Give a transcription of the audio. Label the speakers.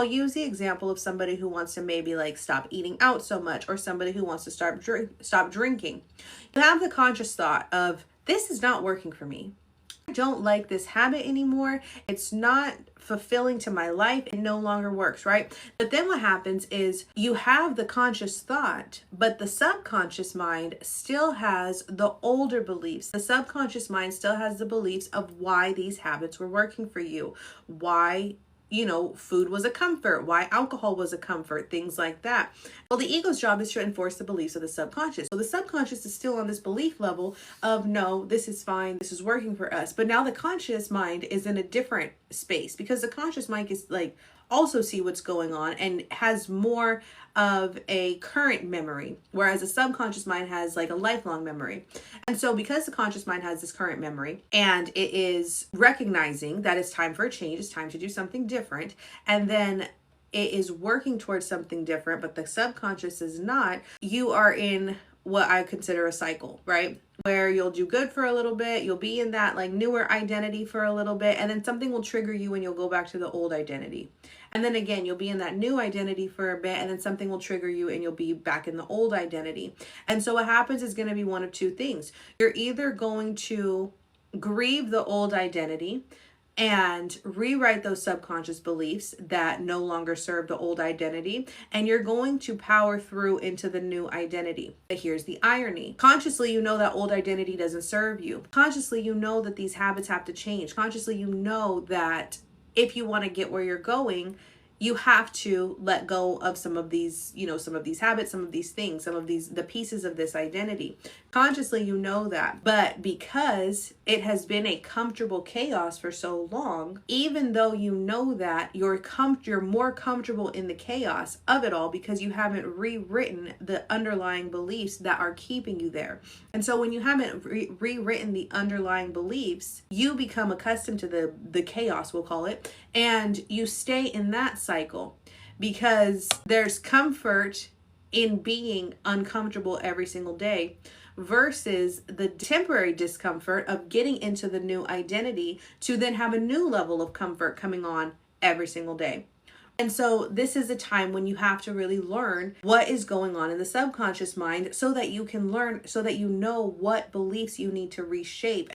Speaker 1: I'll use the example of somebody who wants to maybe like stop eating out so much, or somebody who wants to stop drinking. You have the conscious thought of, this is not working for me. I don't like this habit anymore. It's not fulfilling to my life. It no longer works, right? But then what happens is you have the conscious thought, but the subconscious mind still has the older beliefs. The subconscious mind still has the beliefs of why these habits were working for you, why food was a comfort, why alcohol was a comfort, things like that. Well, the ego's job is to enforce the beliefs of the subconscious. So the subconscious is still on this belief level of, no, this is fine, this is working for us. But now the conscious mind is in a different space, because the conscious mind is like also see what's going on and has more of a current memory, whereas the subconscious mind has like a lifelong memory. And so because the conscious mind has this current memory and it is recognizing that it's time for a change, it's time to do something different, and then it is working towards something different, but the subconscious is not, you are in what I consider a cycle, right? Where you'll do good for a little bit, you'll be in that like newer identity for a little bit, and then something will trigger you and you'll go back to the old identity. And then again, you'll be in that new identity for a bit, and then something will trigger you and you'll be back in the old identity. And so what happens is going to be one of two things. You're either going to grieve the old identity and rewrite those subconscious beliefs that no longer serve the old identity, and you're going to power through into the new identity. But here's the irony. Consciously, you know that old identity doesn't serve you. Consciously, you know that these habits have to change. Consciously, you know that if you want to get where you're going, you have to let go of some of these, some of these habits, some of these things, some of the pieces of this identity. Consciously, you know that. But because it has been a comfortable chaos for so long, even though you know that, you're more comfortable in the chaos of it all because you haven't rewritten the underlying beliefs that are keeping you there. And so when you haven't rewritten the underlying beliefs, you become accustomed to the chaos, we'll call it, and you stay in that cycle because there's comfort in being uncomfortable every single day versus the temporary discomfort of getting into the new identity to then have a new level of comfort coming on every single day. And so this is a time when you have to really learn what is going on in the subconscious mind so that you can learn, so that you know what beliefs you need to reshape.